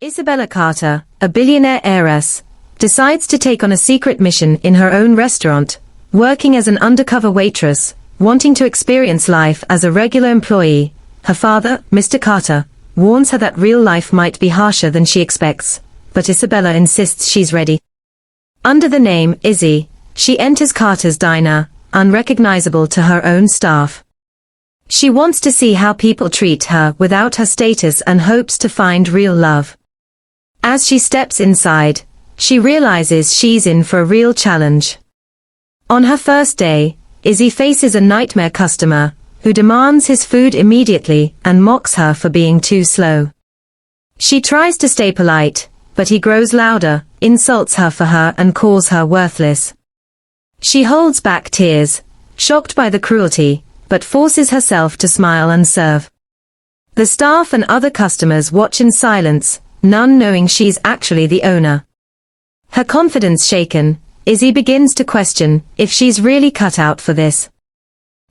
Isabella Carter, a billionaire heiress, decides to take on a secret mission in her own restaurant, working as an undercover waitress, wanting to experience life as a regular employee. Her father, Mr. Carter, warns her that real life might be harsher than she expects, but Isabella insists she's ready. Under the name Izzy, she enters Carter's diner, unrecognizable to her own staff. She wants to see how people treat her without her status and hopes to find real love. As she steps inside, she realizes she's in for a real challenge. On her first day, Izzy faces a nightmare customer, who demands his food immediately and mocks her for being too slow. She tries to stay polite, but he grows louder, insults her and calls her worthless. She holds back tears, shocked by the cruelty, but forces herself to smile and serve. The staff and other customers watch in silence, none knowing she's actually the owner. Her confidence shaken, Izzy begins to question if she's really cut out for this.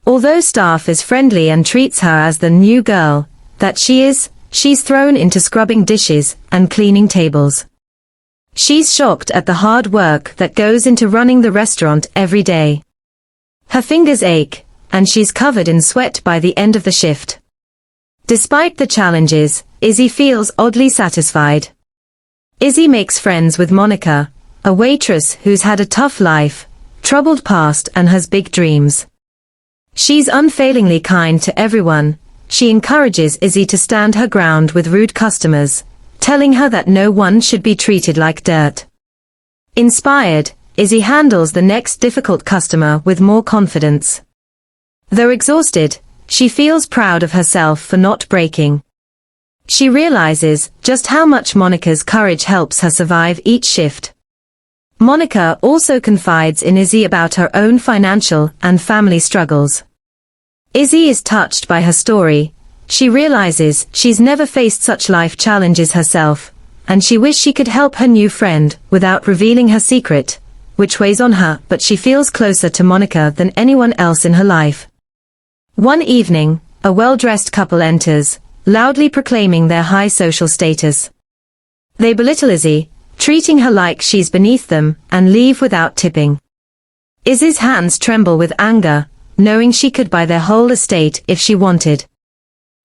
Although staff is friendly and treats her as the new girl that she is, she's thrown into scrubbing dishes and cleaning tables. She's shocked at the hard work that goes into running the restaurant every day. Her fingers ache, and she's covered in sweat by the end of the shift. Despite the challenges, Izzy feels oddly satisfied. Izzy makes friends with Monica, a waitress who's had a tough life, troubled past and has big dreams. She's unfailingly kind to everyone. She encourages Izzy to stand her ground with rude customers, telling her that no one should be treated like dirt. Inspired, Izzy handles the next difficult customer with more confidence. Though exhausted, she feels proud of herself for not breaking. She realizes just how much Monica's courage helps her survive each shift. Monica also confides in Izzy about her own financial and family struggles. Izzy is touched by her story. She realizes she's never faced such life challenges herself, and she wishes she could help her new friend without revealing her secret, which weighs on her, but she feels closer to Monica than anyone else in her life. One evening, a well-dressed couple enters, loudly proclaiming their high social status. They belittle Izzy, treating her like she's beneath them, and leave without tipping. Izzy's hands tremble with anger, knowing she could buy their whole estate if she wanted.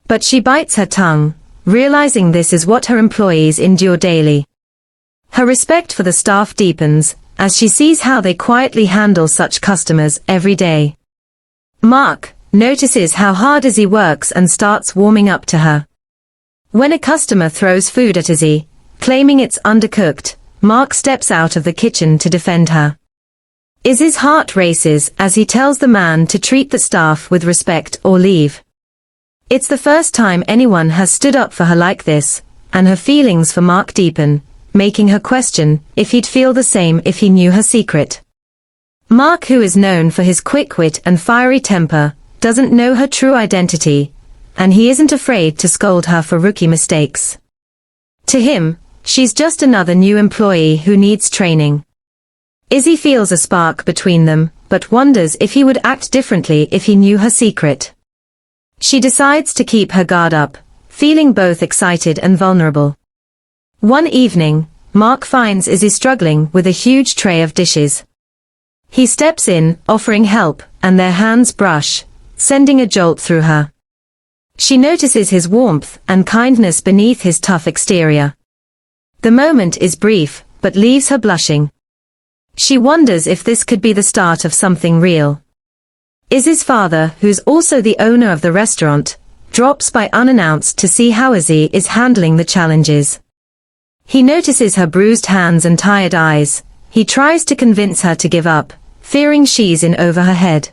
But she bites her tongue, realizing this is what her employees endure daily. Her respect for the staff deepens, as she sees how they quietly handle such customers every day. Mark notices how hard Izzy works and starts warming up to her. When a customer throws food at Izzy, claiming it's undercooked, Mark steps out of the kitchen to defend her. Izzy's heart races as he tells the man to treat the staff with respect or leave. It's the first time anyone has stood up for her like this, and her feelings for Mark deepen, making her question if he'd feel the same if he knew her secret. Mark, who is known for his quick wit and fiery temper, doesn't know her true identity, and he isn't afraid to scold her for rookie mistakes. To him, she's just another new employee who needs training. Izzy feels a spark between them, but wonders if he would act differently if he knew her secret. She decides to keep her guard up, feeling both excited and vulnerable. One evening, Mark finds Izzy struggling with a huge tray of dishes. He steps in, offering help, and their hands brush, sending a jolt through her. She notices his warmth and kindness beneath his tough exterior. The moment is brief, but leaves her blushing. She wonders if this could be the start of something real. Izzy's father, who's also the owner of the restaurant, drops by unannounced to see how Izzy is handling the challenges. He notices her bruised hands and tired eyes. He tries to convince her to give up, fearing she's in over her head.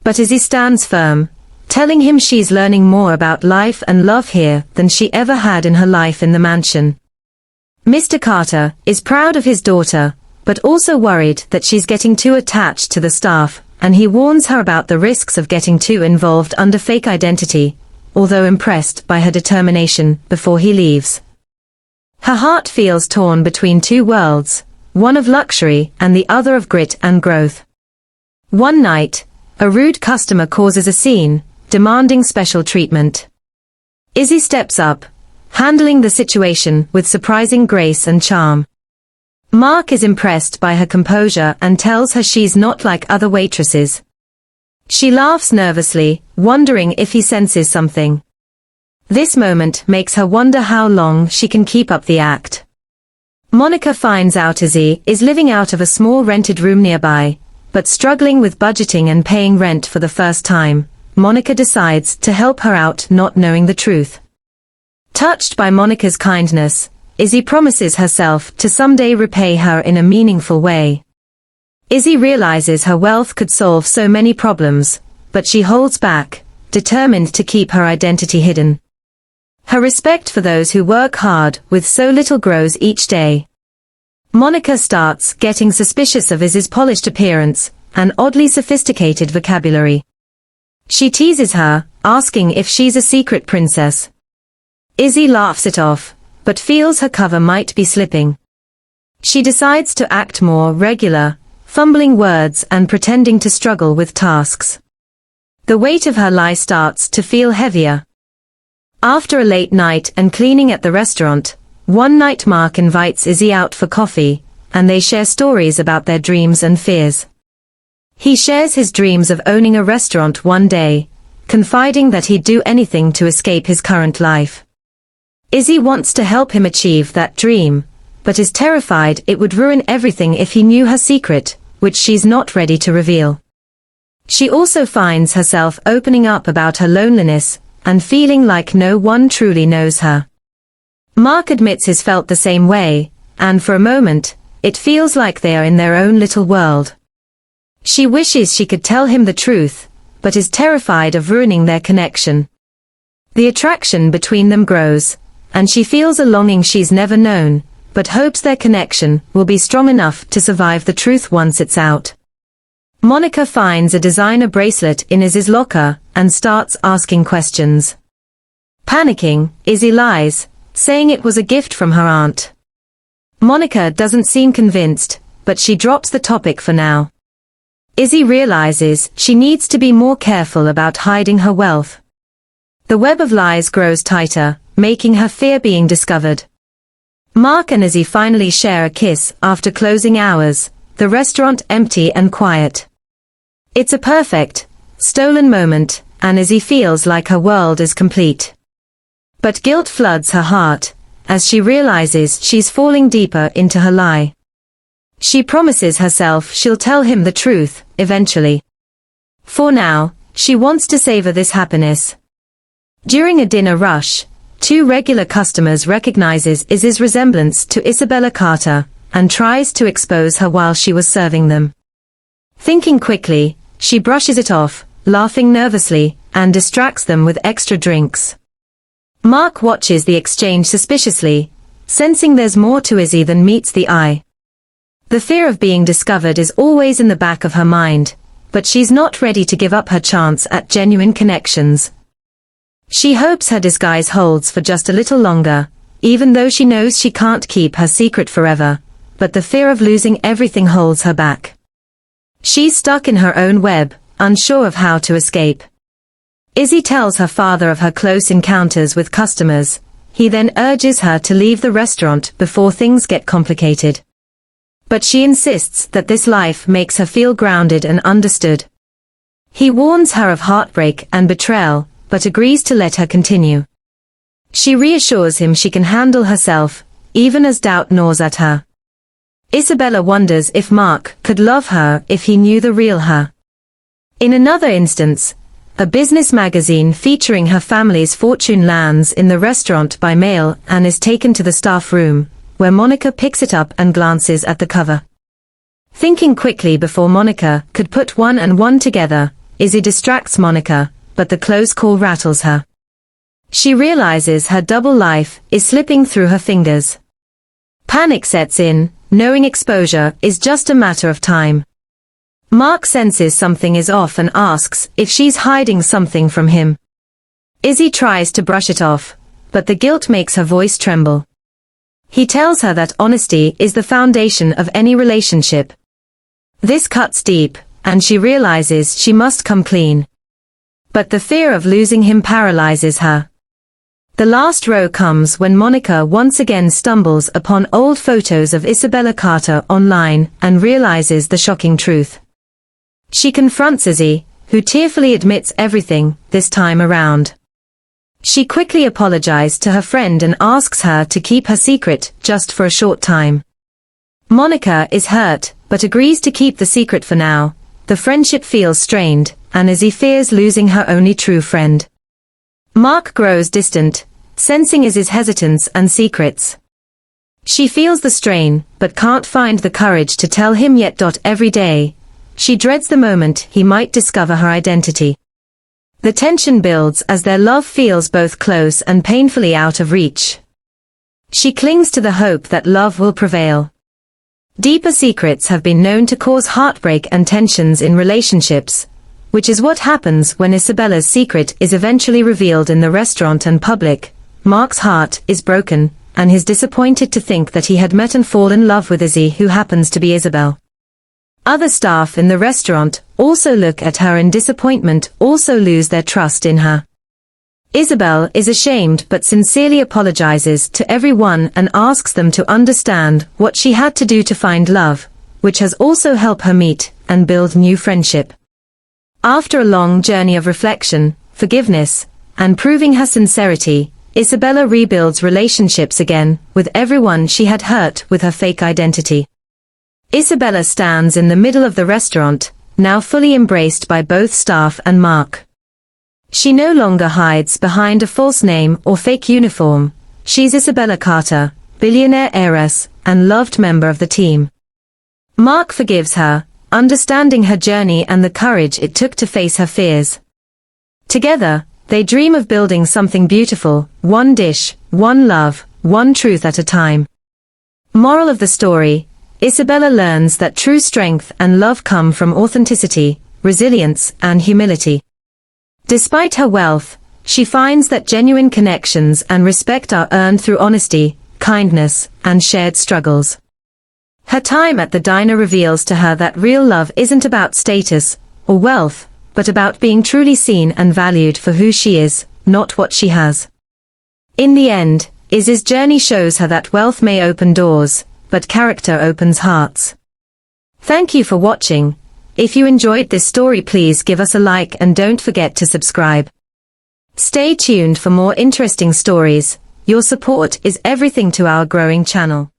But Izzy stands firm, telling him she's learning more about life and love here than she ever had in her life in the mansion. Mr. Carter is proud of his daughter, but also worried that she's getting too attached to the staff, and he warns her about the risks of getting too involved under fake identity, although impressed by her determination before he leaves. Her heart feels torn between two worlds, one of luxury and the other of grit and growth. One night, a rude customer causes a scene, demanding special treatment. Izzy steps up, handling the situation with surprising grace and charm. Mark is impressed by her composure and tells her she's not like other waitresses. She laughs nervously, wondering if he senses something. This moment makes her wonder how long she can keep up the act. Monica finds out Izzy is living out of a small rented room nearby, but struggling with budgeting and paying rent for the first time. Monica decides to help her out, not knowing the truth. Touched by Monica's kindness, Izzy promises herself to someday repay her in a meaningful way. Izzy realizes her wealth could solve so many problems, but she holds back, determined to keep her identity hidden. Her respect for those who work hard with so little grows each day. Monica starts getting suspicious of Izzy's polished appearance and oddly sophisticated vocabulary. She teases her, asking if she's a secret princess. Izzy laughs it off, but feels her cover might be slipping. She decides to act more regular, fumbling words and pretending to struggle with tasks. The weight of her lie starts to feel heavier. After a late night and cleaning at the restaurant, one night Mark invites Izzy out for coffee, and they share stories about their dreams and fears. He shares his dreams of owning a restaurant one day, confiding that he'd do anything to escape his current life. Izzy wants to help him achieve that dream, but is terrified it would ruin everything if he knew her secret, which she's not ready to reveal. She also finds herself opening up about her loneliness, and feeling like no one truly knows her. Mark admits he's felt the same way, and for a moment, it feels like they are in their own little world. She wishes she could tell him the truth, but is terrified of ruining their connection. The attraction between them grows, and she feels a longing she's never known, but hopes their connection will be strong enough to survive the truth once it's out. Monica finds a designer bracelet in Izzy's locker, and starts asking questions. Panicking, Izzy lies, saying it was a gift from her aunt. Monica doesn't seem convinced, but she drops the topic for now. Izzy realizes she needs to be more careful about hiding her wealth. The web of lies grows tighter, making her fear being discovered. Mark and Izzy finally share a kiss after closing hours, the restaurant empty and quiet. It's a perfect, stolen moment, and Izzy feels like her world is complete. But guilt floods her heart, as she realizes she's falling deeper into her lie. She promises herself she'll tell him the truth, eventually. For now, she wants to savor this happiness. During a dinner rush, two regular customers recognizes Izzy's resemblance to Isabella Carter, and tries to expose her while she was serving them. Thinking quickly, she brushes it off, laughing nervously, and distracts them with extra drinks. Mark watches the exchange suspiciously, sensing there's more to Izzy than meets the eye. The fear of being discovered is always in the back of her mind, but she's not ready to give up her chance at genuine connections. She hopes her disguise holds for just a little longer, even though she knows she can't keep her secret forever, but the fear of losing everything holds her back. She's stuck in her own web, unsure of how to escape. Izzy tells her father of her close encounters with customers. He then urges her to leave the restaurant before things get complicated. But she insists that this life makes her feel grounded and understood. He warns her of heartbreak and betrayal, but agrees to let her continue. She reassures him she can handle herself, even as doubt gnaws at her. Isabella wonders if Mark could love her if he knew the real her. In another instance, a business magazine featuring her family's fortune lands in the restaurant by mail and is taken to the staff room, where Monica picks it up and glances at the cover. Thinking quickly before Monica could put one and one together, Izzy distracts Monica, but the close call rattles her. She realizes her double life is slipping through her fingers. Panic sets in, knowing exposure is just a matter of time. Mark senses something is off and asks if she's hiding something from him. Izzy tries to brush it off, but the guilt makes her voice tremble. He tells her that honesty is the foundation of any relationship. This cuts deep, and she realizes she must come clean. But the fear of losing him paralyzes her. The last row comes when Monica once again stumbles upon old photos of Isabella Carter online and realizes the shocking truth. She confronts Izzy, who tearfully admits everything, this time around. She quickly apologizes to her friend and asks her to keep her secret just for a short time. Monica is hurt, but agrees to keep the secret for now. The friendship feels strained, and Izzy fears losing her only true friend. Mark grows distant, sensing Izzy's hesitance and secrets. She feels the strain, but can't find the courage to tell him yet. Every day, she dreads the moment he might discover her identity. The tension builds as their love feels both close and painfully out of reach. She clings to the hope that love will prevail. Deeper secrets have been known to cause heartbreak and tensions in relationships, which is what happens when Isabella's secret is eventually revealed in the restaurant and public. Mark's heart is broken, and he's disappointed to think that he had met and fallen in love with Izzy, who happens to be Isabel. Other staff in the restaurant also look at her in disappointment, also lose their trust in her. Isabel is ashamed but sincerely apologizes to everyone and asks them to understand what she had to do to find love, which has also helped her meet and build new friendship. After a long journey of reflection, forgiveness, and proving her sincerity, Isabella rebuilds relationships again with everyone she had hurt with her fake identity. Isabella stands in the middle of the restaurant, now fully embraced by both staff and Mark. She no longer hides behind a false name or fake uniform. She's Isabella Carter, billionaire heiress, and loved member of the team. Mark forgives her, understanding her journey and the courage it took to face her fears. Together, they dream of building something beautiful, one dish, one love, one truth at a time. Moral of the story: Isabella learns that true strength and love come from authenticity, resilience, and humility. Despite her wealth, she finds that genuine connections and respect are earned through honesty, kindness, and shared struggles. Her time at the diner reveals to her that real love isn't about status or wealth, but about being truly seen and valued for who she is, not what she has. In the end, Izzy's journey shows her that wealth may open doors, but character opens hearts. Thank you for watching. If you enjoyed this story, please give us a like and don't forget to subscribe. Stay tuned for more interesting stories. Your support is everything to our growing channel.